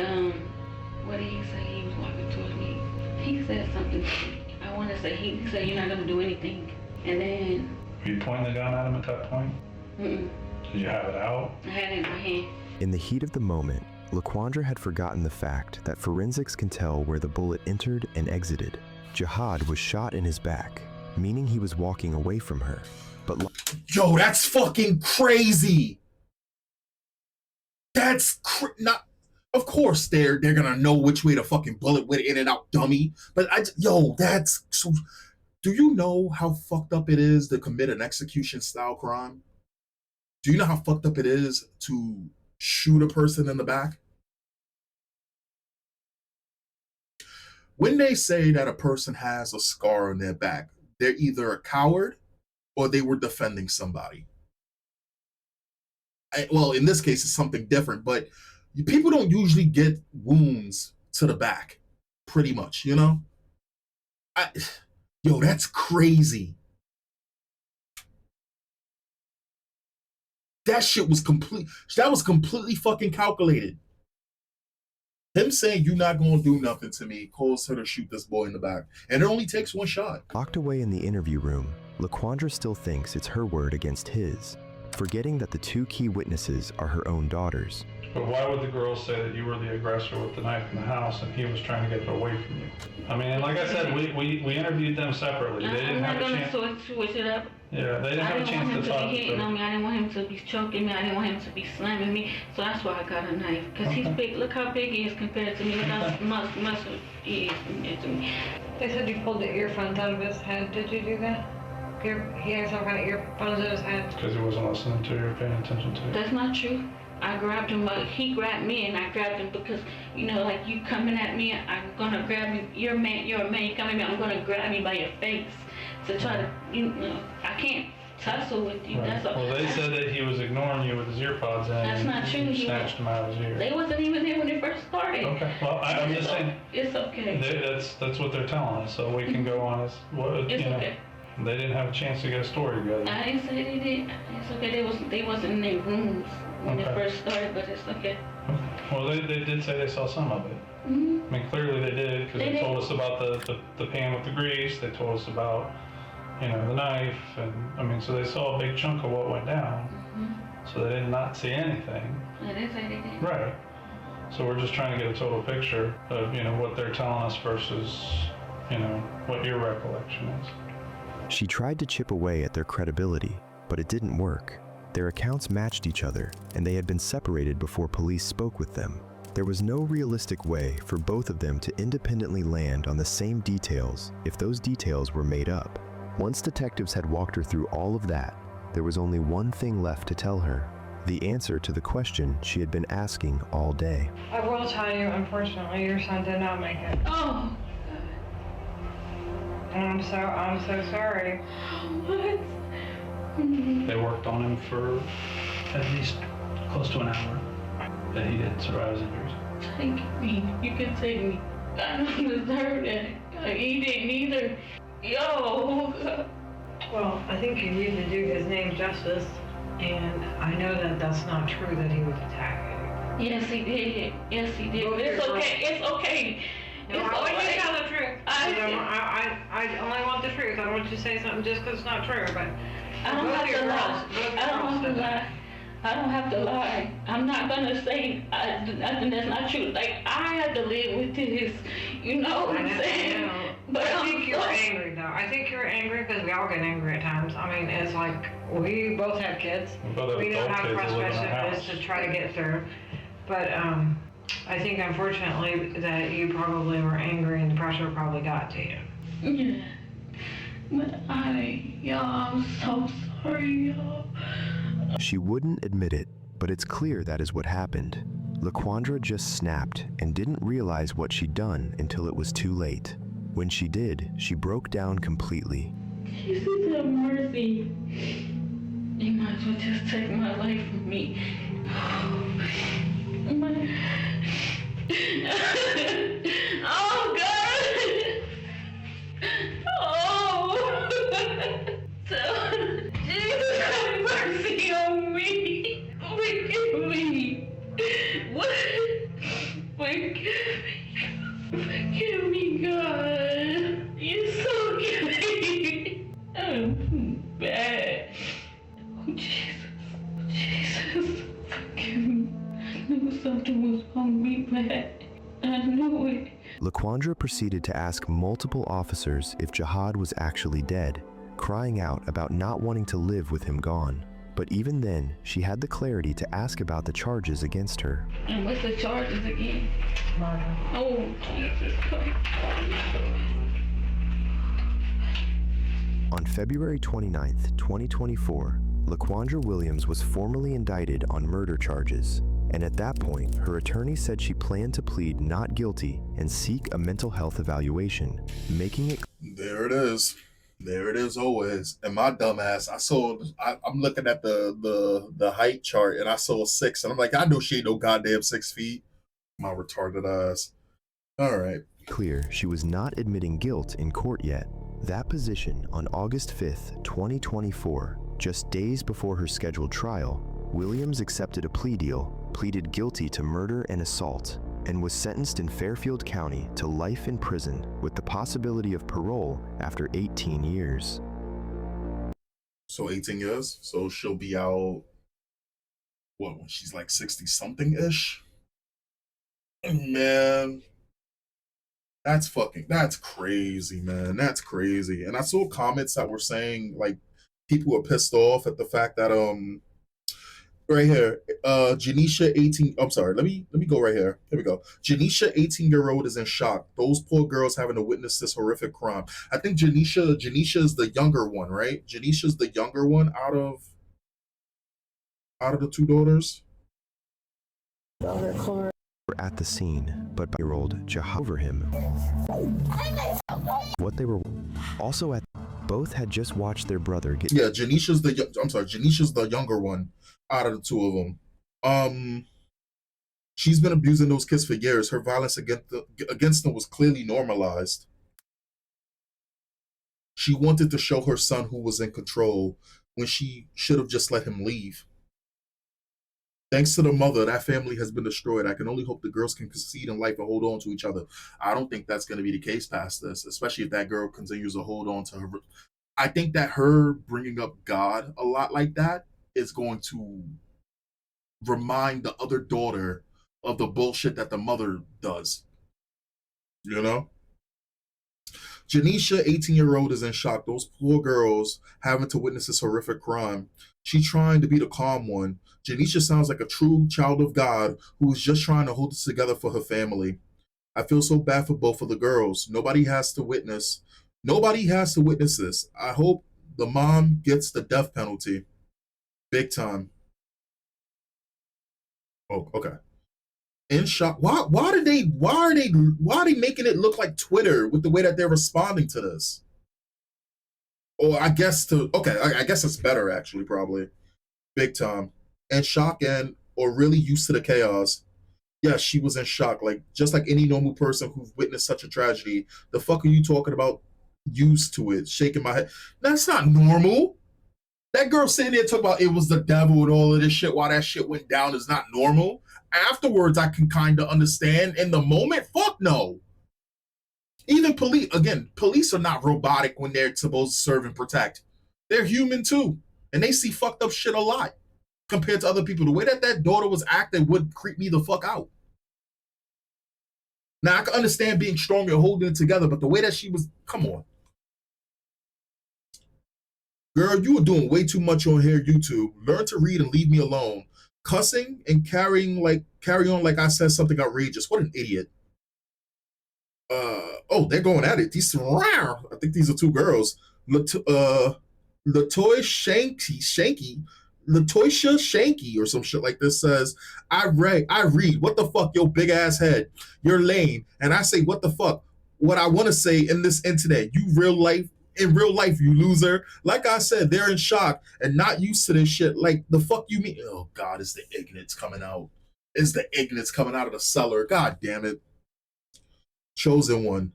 what did he say? He was walking towards me. He said something. I want to say, he said, you're not going to do anything. And then... Were you pointing the gun at him at that point? Mm-mm. Did you have it out? I had it in my hand. In the heat of the moment, LaQuandra had forgotten the fact that forensics can tell where the bullet entered and exited. Jihad was shot in his back, meaning he was walking away from her. But yo, that's fucking crazy. That's not. Of course, they're gonna know which way the fucking bullet went in and out, dummy. But that's so. Do you know how fucked up it is to commit an execution style crime? Do you know how fucked up it is to shoot a person in the back? When they say that a person has a scar on their back, they're either a coward or they were defending somebody. Well, in this case, it's something different, but people don't usually get wounds to the back, pretty much, you know? Yo, that's crazy. That shit was completely fucking calculated. Him saying you're not gonna do nothing to me caused her to shoot this boy in the back. And it only takes one shot. Locked away in the interview room, LaQuandra still thinks it's her word against his, forgetting that the two key witnesses are her own daughters. But why would the girls say that you were the aggressor with the knife in the house and he was trying to get it away from you? I mean, like I said, we interviewed them separately. They didn't have a chance. I'm not gonna switch it up. Yeah, they didn't have a chance to talk. I didn't want him to be hitting on me. I didn't want him to be choking me. I didn't want him to be slamming me. So that's why I got a knife. Because he's big. Look how big he is compared to me. Look how muscle he is compared to me. They said you pulled the earphones out of his head. Did you do that? He had some kind of earphones in his head. Because he wasn't listening to you or paying attention to you. That's not true. I grabbed him, he grabbed me, and I grabbed him because, you know, like you coming at me, I'm gonna grab you. You're a man, you coming at me, I'm gonna grab you by your face to try to, you know, I can't tussle with you. Right. That's all. Well, they said that he was ignoring you with his earpods in. That's not true. He snatched them out of his ear. They wasn't even there when they first started. Okay. Well, I'm just saying. It's okay. That's what they're telling us, so we can go on as what it's you know. Okay. They didn't have a chance to get a story together. I didn't say they did. It's okay. They wasn't in their rooms when they first started, but it's okay. Well, they did say they saw some of it. Mm-hmm. I mean, clearly they did, because they told us about the pan with the grease. They told us about, you know, the knife, and I mean, so they saw a big chunk of what went down. Mm-hmm. So they did not see anything. Yeah, they say they did. Right. So we're just trying to get a total picture of, you know, what they're telling us versus, you know, what your recollection is. She tried to chip away at their credibility, but it didn't work. Their accounts matched each other, and they had been separated before police spoke with them. There was no realistic way for both of them to independently land on the same details if those details were made up. Once detectives had walked her through all of that, there was only one thing left to tell her: the answer to the question she had been asking all day. I will tell you, unfortunately, your son did not make it. Oh. And I'm so sorry. What? They worked on him for at least close to an hour, that he didn't survive his injuries. Take me. You can take me. I don't deserve that. He didn't either. Yo. Well, I think you need to do his name justice, and I know that that's not true that he was attacked. Yes, he did. Yes, he did. But it's okay. It's okay. No, I want you to tell the truth. I only want the truth. I don't want you to say something just because it's not true, but I don't have to lie. I don't have to lie. I don't have to lie. I'm not gonna say nothing that's not true. Like, I have to live with this. You know what I'm saying? But I think you're angry, though. I think you're angry because we all get angry at times. I mean, it's like we both have kids. We know how frustrating it is to try to get through. But I think, unfortunately, that you probably were angry and the pressure probably got to you. Yeah. But I'm so sorry, y'all. She wouldn't admit it, but it's clear that is what happened. LaQuandra just snapped and didn't realize what she'd done until it was too late. When she did, she broke down completely. Jesus have mercy. You might as well just take my life from me. Oh, God. Oh. So, Jesus have mercy on me. Forgive me. What? Forgive me. Forgive me, God. You're so good. I'm bad. Oh, Jesus. Jesus. Forgive me. I knew something was wrong with me, bad. I knew it. LaQuandra proceeded to ask multiple officers if Jihad was actually dead, crying out about not wanting to live with him gone. But even then, she had the clarity to ask about the charges against her. And what's the charges again? Murder. Oh, Jesus Christ. On February 29th, 2024, LaQuandra Williams was formally indicted on murder charges, and at that point, her attorney said she planned to plead not guilty and seek a mental health evaluation, making it... There it is. There it is always. And my dumbass, I'm looking at the height chart, and I saw 6, and I'm like, I know she ain't no goddamn 6 feet. My retarded ass. All right. Clear she was not admitting guilt in court yet. That position on August 5th, 2024, just days before her scheduled trial, Williams accepted a plea deal, pleaded guilty to murder and assault, and was sentenced in Fairfield County to life in prison with the possibility of parole after 18 years. So 18 years? So she'll be out, what, when she's like 60-something-ish? Man, that's crazy, man. That's crazy. And I saw comments that were saying, like, people were pissed off at the fact that, right here, Janisha 18, I'm sorry, let me go right here. Here we go. Janisha 18-year-old is in shock. Those poor girls having to witness this horrific crime. I think Janisha is the younger one, right? Janisha's the younger one out of the 2 daughters. Were at the scene, but year-old Jihad over him. What they were also at, both had just watched their brother get... Yeah, Janisha's the younger one out of the 2 of them. She's been abusing those kids for years. Her violence against them was clearly normalized. She wanted to show her son who was in control when she should have just let him leave. Thanks to the mother, that family has been destroyed. I can only hope the girls can succeed in life and hold on to each other. I don't think that's going to be the case past this, especially if that girl continues to hold on to her. I think that her bringing up God a lot like that is going to remind the other daughter of the bullshit that the mother does. You know? Janisha, 18-year-old, is in shock. Those poor girls having to witness this horrific crime. She's trying to be the calm one. Janisha sounds like a true child of God who is just trying to hold this together for her family. I feel so bad for both of the girls. Nobody has to witness this. I hope the mom gets the death penalty. Big time. Oh, okay. In shock. Why are they making it look like Twitter with the way that they're responding to this? Or I guess I guess it's better actually, probably. Big time. In shock or really used to the chaos. Yeah, she was in shock. Like just like any normal person who's witnessed such a tragedy. The fuck are you talking about? Used to it, shaking my head. That's not normal. That girl sitting there talking about it was the devil and all of this shit while that shit went down is not normal. Afterwards, I can kind of understand. In the moment, fuck no. Even police are not robotic when they're supposed to serve and protect. They're human too. And they see fucked up shit a lot compared to other people. The way that daughter was acting would creep me the fuck out. Now, I can understand being strong and holding it together, but the way that she was, come on. Girl, you were doing way too much on here, YouTube. Learn to read and leave me alone. Cussing and carry on like I said something outrageous. What an idiot. Oh, they're going at it. I think these are two girls. Latoya Shanky or some shit like this says, I read, what the fuck, your big ass head. You're lame. And I say, what the fuck? What I want to say in this internet, in real life, you loser. Like I said, they're in shock and not used to this shit. Like, the fuck you mean? Oh, God, is the ignorance coming out? Is the ignorance coming out of the cellar? God damn it. Chosen one.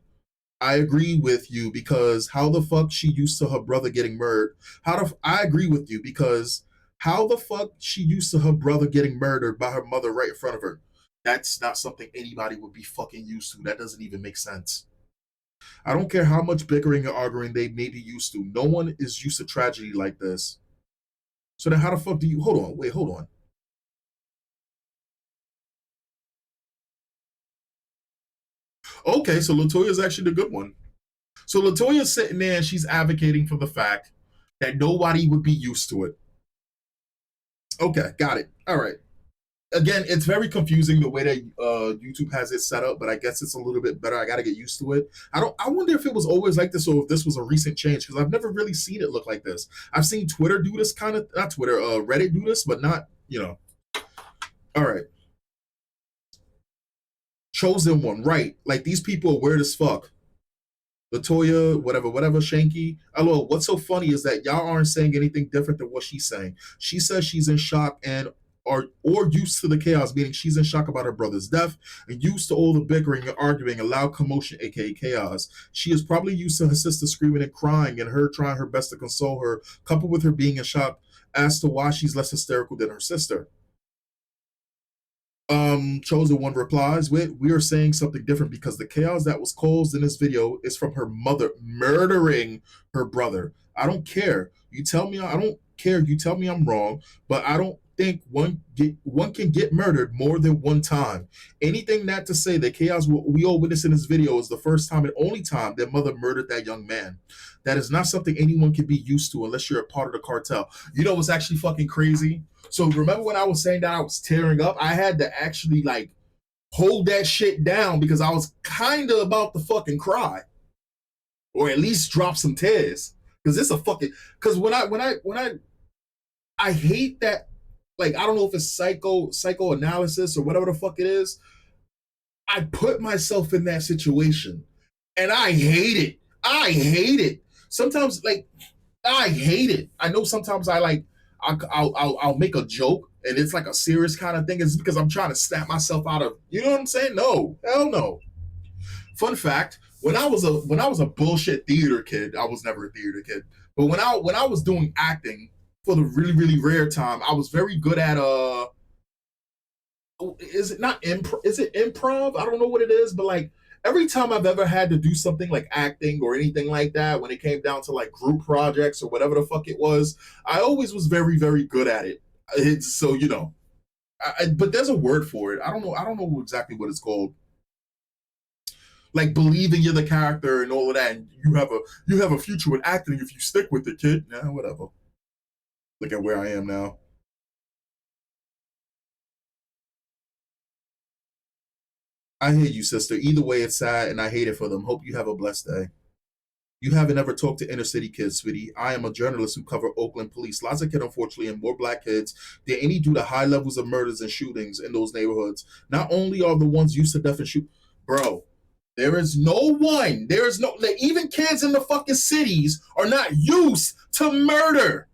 I agree with you because how the fuck she used to her brother getting murdered? I agree with you because how the fuck she used to her brother getting murdered by her mother right in front of her? That's not something anybody would be fucking used to. That doesn't even make sense. I don't care how much bickering or arguing they may be used to. No one is used to tragedy like this. So then how the fuck do you... Hold on. Okay, so Latoya's actually the good one. So Latoya's sitting there and she's advocating for the fact that nobody would be used to it. Okay, got it. All right. Again, it's very confusing the way that YouTube has it set up, but I guess it's a little bit better. I got to get used to it. I wonder if it was always like this or if this was a recent change because I've never really seen it look like this. I've seen Twitter do this kind of, not Twitter, Reddit do this, but not, All right. Chosen one, right. Like these people are weird as fuck. Latoya, whatever, Shanky. LOL, what's so funny is that y'all aren't saying anything different than what she's saying. She says she's in shock and or used to the chaos, meaning she's in shock about her brother's death and used to all the bickering and arguing and loud commotion, aka chaos. She is probably used to her sister screaming and crying and her trying her best to console her, coupled with her being in shock as to why she's less hysterical than her sister. Chosen one replies, we are saying something different because the chaos that was caused in this video is from her mother murdering her brother. I don't care. You tell me I don't care. You tell me I'm wrong, but I don't think one can get murdered more than one time. Anything that to say that chaos we all witnessed in this video is the first time and only time their mother murdered that young man. That is not something anyone can be used to unless you're a part of the cartel. You know what's actually fucking crazy? So remember when I was saying that I was tearing up? I had to actually like hold that shit down because I was kind of about to fucking cry. Or at least drop some tears. Because it's a fucking... Because when I hate that, like, I don't know if it's psychoanalysis or whatever the fuck it is. I put myself in that situation. And I hate it. I hate it. Sometimes, like, I hate it. I know sometimes I'll make a joke and it's like a serious kind of thing. It's because I'm trying to snap myself out of, you know what I'm saying? No, hell no. Fun fact, when I was a bullshit theater kid, I was never a theater kid. But when I was doing acting for the really, really rare time, I was very good at is it not improv? Is it improv? I don't know what it is, but like every time I've ever had to do something like acting or anything like that, when it came down to like group projects or whatever the fuck it was, I always was very, very good at it. So you know, but there's a word for it. I don't know. I don't know exactly what it's called. Like believing you're the character and all of that, and you have a future with acting if you stick with it, kid. Yeah, whatever. Look at where I am now. I hear you, sister. Either way, it's sad, and I hate it for them. Hope you have a blessed day. You haven't ever talked to inner city kids, sweetie. I am a journalist who cover Oakland police. Lots of kids, unfortunately, and more black kids than any due to high levels of murders and shootings in those neighborhoods. Not only are the ones used to death and shoot, bro. There is no one. There is no. Like, even kids in the fucking cities are not used to murder.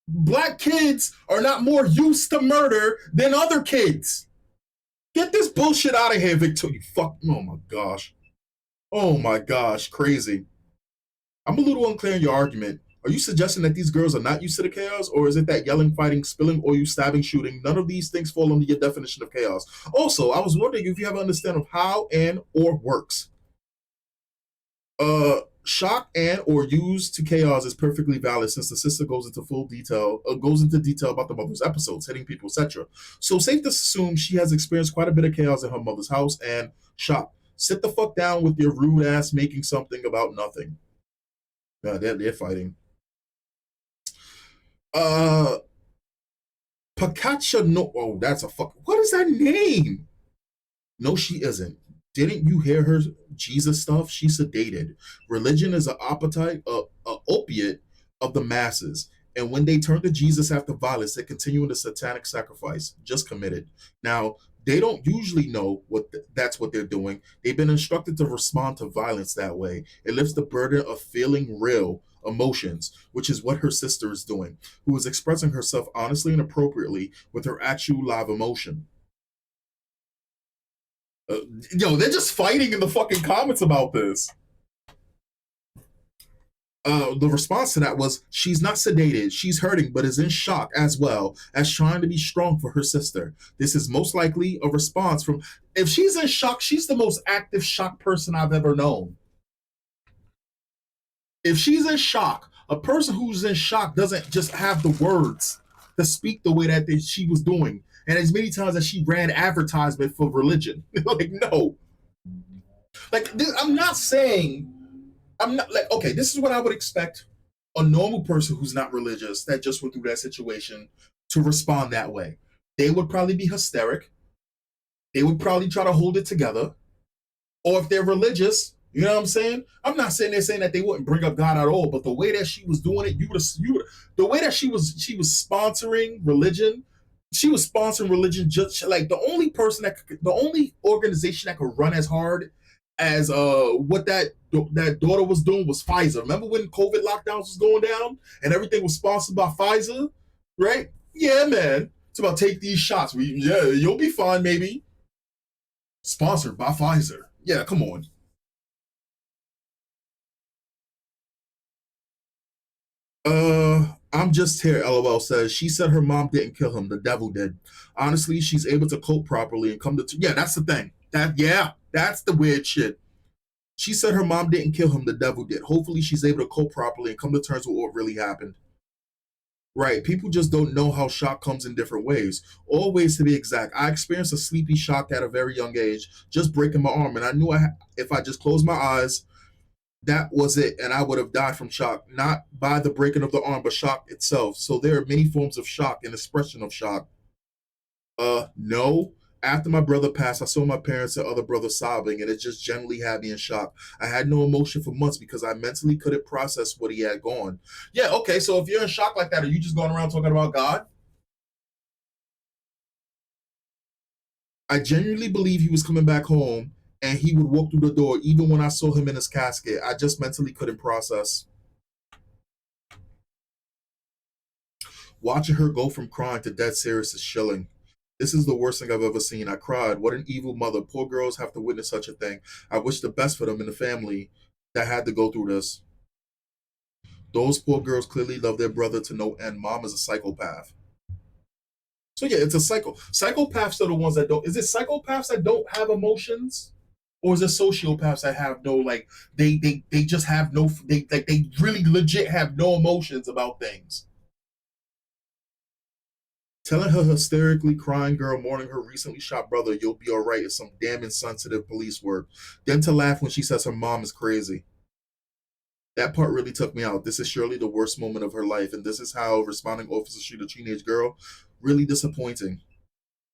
Black kids are not more used to murder than other kids. Get this bullshit out of here, Victoria. Fuck. Oh my gosh. Oh my gosh. Crazy. I'm a little unclear in your argument. Are you suggesting that these girls are not used to the chaos, or is it that yelling, fighting, spilling, or you stabbing, shooting? None of these things fall under your definition of chaos. Also, I was wondering if you have an understanding of how and or works. Shock and or used to chaos is perfectly valid since the sister goes into detail about the mother's episodes, hitting people, etc. So safe to assume she has experienced quite a bit of chaos in her mother's house and shock. Sit the fuck down with your rude ass making something about nothing. Yeah, they're fighting. Pakacha no. Oh, that's a fuck. What is that name? No, she isn't. Didn't you hear her Jesus stuff? She's sedated. Religion is an appetite, a opiate of the masses. And when they turn to Jesus after violence, they continue in the satanic sacrifice just committed. Now, they don't usually know that's what they're doing. They've been instructed to respond to violence that way. It lifts the burden of feeling real emotions, which is what her sister is doing, who is expressing herself honestly and appropriately with her actual live emotion. They're just fighting in the fucking comments about this. The response to that was, she's not sedated, she's hurting, but is in shock as well as trying to be strong for her sister. This is most likely a response from, if she's in shock, she's the most active shock person I've ever known. If she's in shock, a person who's in shock doesn't just have the words to speak the way that she was doing. And as many times as she ran advertisement for religion. Like, no. Like, I'm not saying, I'm not like, okay, this is what I would expect a normal person who's not religious that just went through that situation to respond that way. They would probably be hysteric. They would probably try to hold it together. Or if they're religious, you know what I'm saying? I'm not saying they're saying that they wouldn't bring up God at all, but the way that she was doing it, the way that she was sponsoring religion, just like the only organization that could run as hard as what that daughter was doing was Pfizer. Remember when COVID lockdowns was going down and everything was sponsored by Pfizer, right? Yeah, man. It's about take these shots. Yeah, you'll be fine, maybe. Sponsored by Pfizer. Yeah, come on. I'm just here, LOL says. She said her mom didn't kill him, the devil did. Honestly, she's able to cope properly and come to yeah, that's the thing. That's the weird shit. She said her mom didn't kill him, the devil did. Hopefully she's able to cope properly and come to terms with what really happened. Right, people just don't know how shock comes in different ways. All ways to be exact. I experienced a sleepy shock at a very young age, just breaking my arm, and I knew if I just closed my eyes, that was it, and I would have died from shock, not by the breaking of the arm, but shock itself. So there are many forms of shock and expression of shock. No. After my brother passed, I saw my parents and other brothers sobbing, and it just generally had me in shock. I had no emotion for months because I mentally couldn't process what he had gone. Yeah, okay, so if you're in shock like that, are you just going around talking about God? I genuinely believe he was coming back home, and he would walk through the door even when I saw him in his casket. I just mentally couldn't process. Watching her go from crying to dead serious is chilling. This is the worst thing I've ever seen. I cried. What an evil mother. Poor girls have to witness such a thing. I wish the best for them and the family that had to go through this. Those poor girls clearly love their brother to no end. Mom is a psychopath. So yeah, it's a psychopaths are the ones that don't. Is it psychopaths that don't have emotions? Or is it sociopaths that have no like they just have no they really legit have no emotions about things? Telling her hysterically crying girl mourning her recently shot brother, "You'll be all right," is some damn insensitive police work. Then to laugh when she says her mom is crazy. That part really took me out. This is surely the worst moment of her life, and this is how responding officers treat a teenage girl. Really disappointing.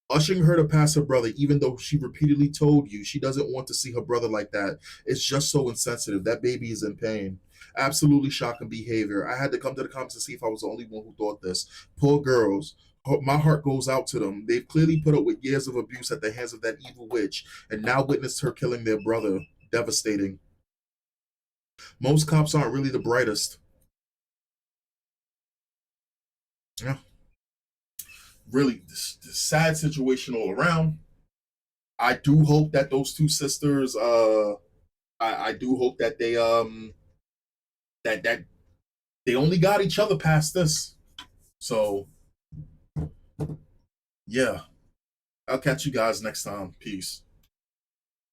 Ushering her to pass her brother, even though she repeatedly told you she doesn't want to see her brother like that. It's just so insensitive. That baby is in pain. Absolutely shocking behavior. I had to come to the comments to see if I was the only one who thought this. Poor girls. My heart goes out to them. They've clearly put up with years of abuse at the hands of that evil witch, and now witnessed her killing their brother. Devastating. Most cops aren't really the brightest. Yeah. Really sad situation all around. I do hope that those two sisters I do hope that that they only got each other past this. So yeah. I'll catch you guys next time. Peace.